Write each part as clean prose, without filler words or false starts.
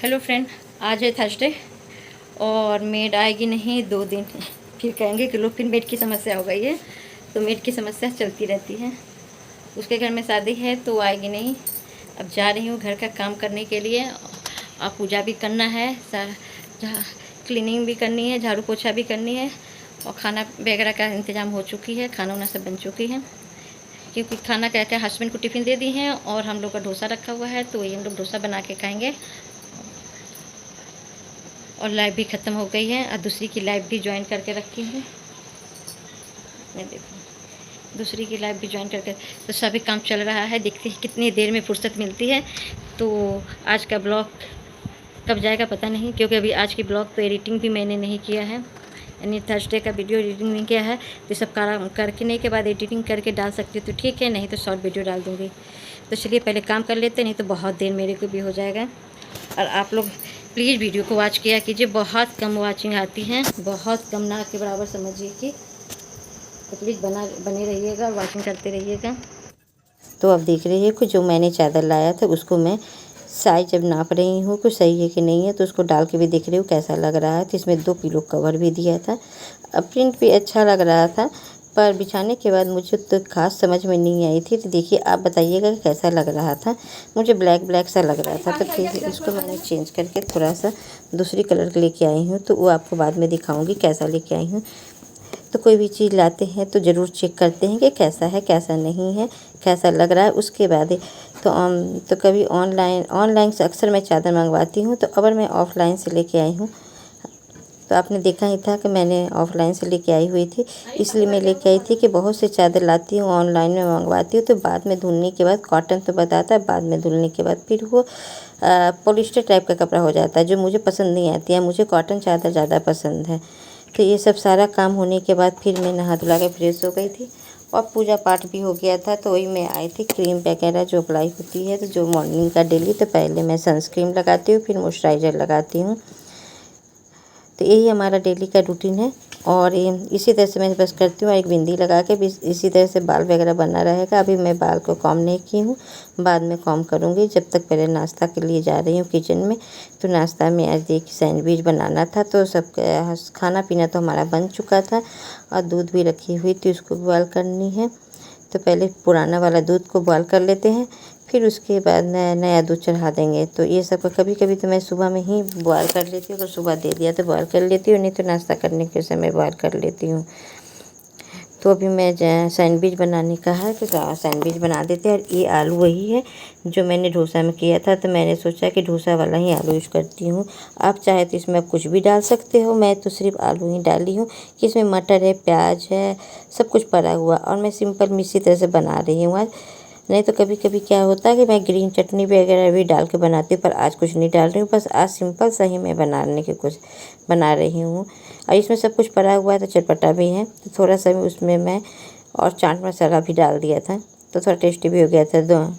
Hello friend, आज है Thursday और मेड आएगी नहीं 2 दिन। फिर कहेंगे कि लो फिर मेड की समस्या हो गई है। तो मेड की समस्या चलती रहती है। उसके घर में शादी है तो आएगी नहीं। अब जा रही हूँ घर का काम करने के लिए और पूजा भी करना है, क्लीनिंग भी करनी है, झाड़ू पोछा भी करनी है और खाना वगैरह का इंतज़ाम हो चुकी है। खाना वाना सब बन चुकी है क्योंकि खाना क्या क्या हस्बैंड को टिफ़िन दे दी हैं और हम लोग का डोसा रखा हुआ है तो वही हम लोग डोसा बना के खाएँगे। और लाइव भी ख़त्म हो गई है और दूसरी की लाइव भी ज्वाइन करके रखी हूँ। मैं देखूँ दूसरी की लाइव भी ज्वाइन करके, तो सभी काम चल रहा है। देखते हैं कितनी देर में फुर्सत मिलती है। तो आज का ब्लॉग कब जाएगा पता नहीं, क्योंकि अभी आज की ब्लॉग तो एडिटिंग भी मैंने नहीं किया है, यानी थर्सडे का वीडियो एडिटिंग नहीं किया है। तो सब काम करने के बाद एडिटिंग करके डाल सकती हूँ तो ठीक है, नहीं तो शॉर्ट वीडियो डाल दूँगी। तो चलिए पहले काम कर लेते, नहीं तो बहुत देर मेरे को भी हो जाएगा। और आप लोग प्लीज़ वीडियो को वॉच किया कीजिए, बहुत कम वॉचिंग आती हैं, बहुत कम, ना के बराबर समझिए कि। तो प्लीज़ बने रहिएगा और वॉचिंग करते रहिएगा। तो अब देख रही है कि जो मैंने चादर लाया था उसको मैं साइज जब नाप रही हूँ कि सही है कि नहीं है, तो उसको डाल के भी देख रही हूँ कैसा लग रहा है। तो इसमें 2 पिलो कवर भी दिया था। अब प्रिंट भी अच्छा लग रहा था, पर बिछाने के बाद मुझे तो खास समझ में नहीं आई थी। तो देखिए आप बताइएगा कि कैसा लग रहा था। मुझे ब्लैक ब्लैक सा लग रहा था, तो फिर इसको मैंने चेंज करके थोड़ा सा दूसरी कलर के लेके आई हूँ। तो वो आपको बाद में दिखाऊंगी कैसा लेके आई हूँ। तो कोई भी चीज़ लाते हैं तो ज़रूर चेक करते हैं कि कैसा है कैसा नहीं है, कैसा लग रहा है, उसके बाद तो कभी ऑनलाइन से अक्सर मैं चादर मंगवाती हूँ। तो अगर मैं ऑफ़लाइन से लेके आई हूँ, तो आपने देखा ही था कि मैंने ऑफ़लाइन से लेके आई हुई थी। इसलिए मैं लेके आई थी कि बहुत से चादर लाती हूँ ऑनलाइन में मंगवाती हूँ तो बाद में धुलने के बाद कॉटन तो बताता है, बाद में धुलने के बाद फिर वो पॉलिस्टर टाइप का कपड़ा हो जाता है, जो मुझे पसंद नहीं आती है। मुझे कॉटन चादर ज़्यादा पसंद है। तो ये सब सारा काम होने के बाद फिर मैं नहा धुला के फ्रेश हो गई थी और पूजा पाठ भी हो गया था। तो वही मैं आई थी, क्रीम वगैरह जो अप्लाई होती है, तो जो मॉर्निंग का डेली, तो पहले मैं सनस्क्रीन लगाती हूँ, फिर मॉइस्चराइज़र लगाती हूँ। तो यही हमारा डेली का रूटीन है। और इसी तरह से मैं बस करती हूँ, एक बिंदी लगा के भी इसी तरह से बाल वगैरह बना रहेगा। अभी मैं बाल को कॉम नहीं की हूँ, बाद में कॉम करूँगी। जब तक पहले नाश्ता के लिए जा रही हूँ किचन में। तो नाश्ता में आज देखिए सैंडविच बनाना था, तो सब खाना पीना तो हमारा बन चुका था और दूध भी रखी हुई थी, उसको बॉयल करनी है। तो पहले पुराना वाला दूध को बॉयल कर लेते हैं, फिर उसके बाद नया दूध चढ़ा देंगे। तो ये सब कभी कभी तो मैं सुबह में ही बॉयल कर लेती हूँ, अगर सुबह दे दिया तो बॉयल कर लेती हूँ, नहीं तो नाश्ता करने के समय बॉयल कर लेती हूँ। तो अभी मैं सैंडविच बनाने का है तो सैंडविच बना देते हैं। और ये आलू वही है जो मैंने डोसा में किया था, तो मैंने सोचा कि डोसा वाला ही आलू यूज़ करती हूँ। आप चाहे तो इसमें कुछ भी डाल सकते हो, मैं तो सिर्फ आलू ही डाली हूँ कि इसमें मटर है, प्याज है, सब कुछ पड़ा हुआ। और मैं सिंपल इसी तरह से बना रही हूँ आज। नहीं तो कभी कभी क्या होता है कि मैं ग्रीन चटनी वगैरह भी डाल के बनाती हूँ, पर आज कुछ नहीं डाल रही हूँ। बस आज सिंपल सा ही मैं बनाने की कुछ बना रही हूँ। और इसमें सब कुछ पड़ा हुआ है तो चटपटा भी है। तो थोड़ा सा भी उसमें मैं और चाट मसाला भी डाल दिया था, तो थोड़ा टेस्टी भी हो गया था।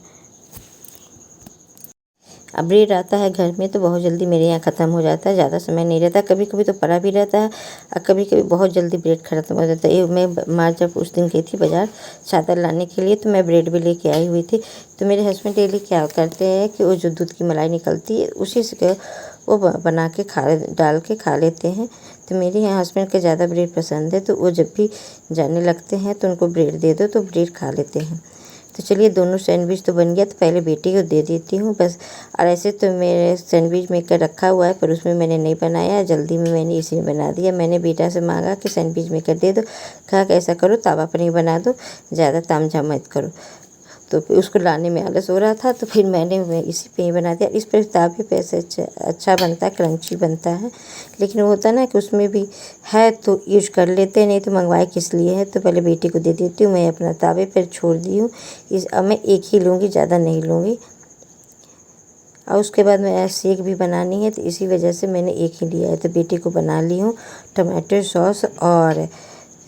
अब ब्रेड आता है घर में तो बहुत जल्दी मेरे यहाँ ख़त्म हो जाता है, ज़्यादा समय नहीं रहता। कभी कभी तो पड़ा भी रहता है और कभी कभी बहुत जल्दी ब्रेड ख़त्म हो जाता है। ये मैं माँ जब उस दिन गई थी बाज़ार चादर लाने के लिए, तो मैं ब्रेड भी लेके आई हुई थी। तो मेरे हस्बैंड डेली क्या करते हैं कि वो जो दूध की मलाई निकलती है उसी से वो बना के डाल के खा लेते हैं। तो मेरे यहाँ हस्बैंड को ज़्यादा ब्रेड पसंद है, तो वो जब भी जाने लगते हैं तो उनको ब्रेड दे दो तो ब्रेड खा लेते हैं। तो चलिए दोनों सैंडविच तो बन गया, तो पहले बेटी को दे देती हूँ बस। और ऐसे तो मेरे सैंडविच मेकर रखा हुआ है, पर उसमें मैंने नहीं बनाया, जल्दी में मैंने इसी में बना दिया। मैंने बेटा से मांगा कि सैंडविच मेकर दे दो, कहा कि ऐसा करो तवा पर ही बना दो, ज़्यादा तामझाम मत करो। तो फिर उसको लाने में आलस हो रहा था, तो फिर मैंने इसी पे ही बना दिया। इस पर तवे पे ऐसे अच्छा बनता है, क्रंची बनता है। लेकिन वो होता है ना कि उसमें भी है तो यूज कर लेते हैं, नहीं तो मंगवाए किस लिए है। तो पहले बेटी को दे देती हूँ, मैं अपना तावे पर छोड़ दी हूँ। अब मैं एक ही लूँगी, ज़्यादा नहीं लूँगी। और उसके बाद मैं सेक भी बनानी है, तो इसी वजह से मैंने एक ही लिया है। तो बेटी को बना ली हूँ। टमाटो सॉस और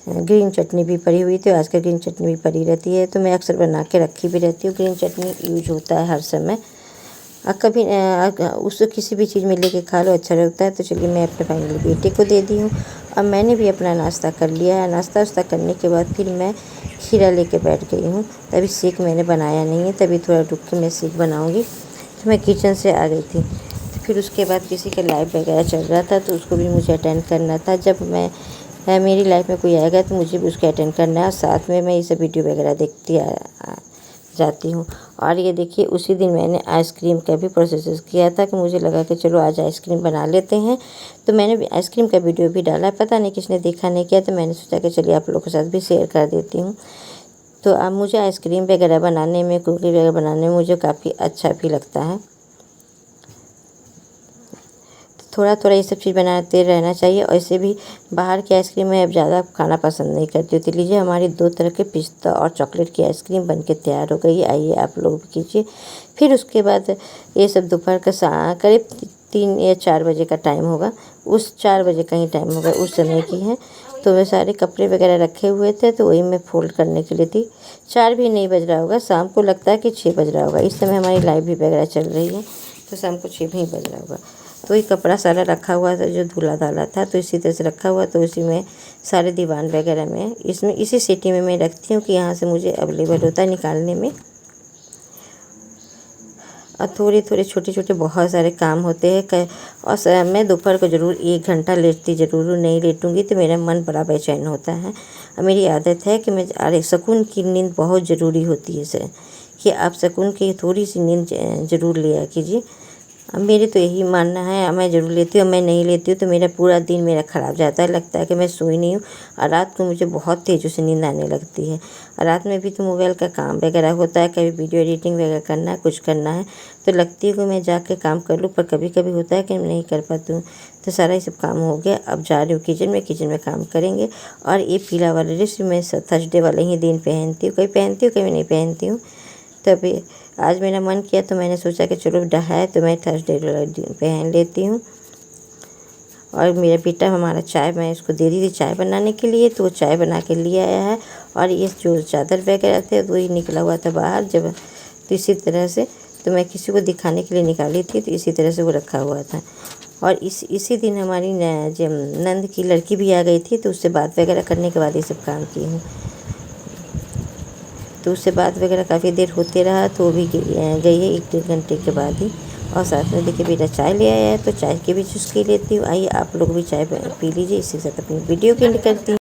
ग्रीन चटनी भी पड़ी हुई थी, आजकल ग्रीन चटनी भी पड़ी रहती है, तो मैं अक्सर बना के रखी भी रहती हूँ। ग्रीन चटनी यूज होता है हर समय। कभी उसको किसी भी चीज़ में लेके खा लो, अच्छा लगता है। तो चलिए मैं अपने फाइनली बेटे को दे दी हूँ। अब मैंने भी अपना नाश्ता कर लिया है। नाश्ता वास्ता करने के बाद फिर मैं खीरा लेके बैठ गई हूँ। तभी सेक मैंने बनाया नहीं है, तभी थोड़ा रुक के मैं सेक बनाऊँगी। तो मैं किचन से आ गई थी, तो फिर उसके बाद किसी का लाइव वगैरह चल रहा था तो उसको भी मुझे अटेंड करना था। जब मेरी लाइफ में कोई आएगा तो मुझे भी उसका अटेंड करना है, और साथ में मैं ये सब वीडियो वगैरह देखती जाती हूँ। और ये देखिए उसी दिन मैंने आइसक्रीम का भी प्रोसेस किया था कि मुझे लगा कि चलो आज आइसक्रीम बना लेते हैं, तो मैंने भी आइसक्रीम का वीडियो भी डाला। पता नहीं किसने देखा नहीं किया, तो मैंने सोचा कि चलिए आप लोगों के साथ भी शेयर कर देती हूँ। तो अब मुझे आइसक्रीम वगैरह बनाने में, कुकी वगैरह बनाने में मुझे काफ़ी अच्छा भी लगता है। थोड़ा थोड़ा ये सब चीज़ बनाते रहना चाहिए। और ऐसे भी बाहर की आइसक्रीम मैं अब ज़्यादा खाना पसंद नहीं करती हूँ। तो लीजिए हमारी 2 तरह के पिस्ता और चॉकलेट की आइसक्रीम बनके तैयार हो गई है। आइए आप लोग भी कीजिए। फिर उसके बाद ये सब दोपहर का करीब 3 या 4 बजे का टाइम होगा, उस 4 बजे का ही टाइम होगा, उस समय की है। तो वे सारे कपड़े वगैरह रखे हुए थे, तो वही मैं फ़ोल्ड करने के लिए थी। 4 भी नहीं बज रहा होगा, शाम को लगता है कि 6 बज रहा होगा। इस समय हमारी लाइव भी वगैरह चल रही है, तो शाम को 6 भी बज रहा होगा। तो ये कपड़ा सारा रखा हुआ था जो धुला धाला था, तो इसी तरह से रखा हुआ। तो उसी में सारे दीवान वगैरह में इसमें इसी सीटी में मैं रखती हूँ कि यहाँ से मुझे अवेलेबल होता है निकालने में। और थोड़े थोड़े छोटे छोटे बहुत सारे काम होते हैं। और मैं दोपहर को ज़रूर 1 घंटा लेटती ज़रूर हूँ। नहीं लेटूँगी तो मेरा मन बड़ा बेचैन होता है। और मेरी आदत है कि मैं अरे सुकून की नींद बहुत ज़रूरी होती है सर, कि आप सुकून की थोड़ी सी नींद ज़रूर लिया कीजिए। अब मेरे तो यही मानना है, मैं ज़रूर लेती हूँ। मैं नहीं लेती हूँ तो मेरा पूरा दिन मेरा ख़राब जाता है, लगता है कि मैं सोई नहीं हूँ। और रात को मुझे बहुत तेज़ी से नींद आने लगती है। और रात में भी तो मोबाइल का काम वगैरह होता है, कभी वीडियो एडिटिंग वगैरह करना है, कुछ करना है, तो लगती है कि मैं जाके काम कर लूँ। पर कभी कभी होता है कि मैं नहीं कर पाती हूँ। तो सारा ये सब काम हो गया। अब जा रही हूँ किचन में काम करेंगे। और ये पीला वाला ड्रेस मैं थर्सडे वाले ही दिन पहनती हूँ, कभी पहनती हूँ कभी नहीं पहनती हूँ। तभी आज मेरा मन किया तो मैंने सोचा कि चलो है तो मैं थर्सडे वाला दिन पहन लेती हूँ। और मेरा बेटा हमारा चाय, मैं इसको दे दी थी चाय बनाने के लिए, तो वो चाय बना के लिए आया है। और ये जो चादर वगैरह थे वही निकला हुआ था बाहर जब, तो इसी तरह से तो मैं किसी को दिखाने के लिए निकाली थी, तो इसी तरह से वो रखा हुआ था। और इसी दिन हमारी नंद की लड़की भी आ गई थी, तो उससे बात वगैरह करने के बाद ये सब काम की हूँ। तो उससे बात वगैरह काफ़ी देर होते रहा, तो वो भी गई है 1-1.5 घंटे के बाद ही। और साथ में देखिए बेटा चाय ले आया है, तो चाय की भी चुस्की लेती हूँ। आइए आप लोग भी चाय पी लीजिए। इसी के साथ अपनी वीडियो की एंड करती हूँ।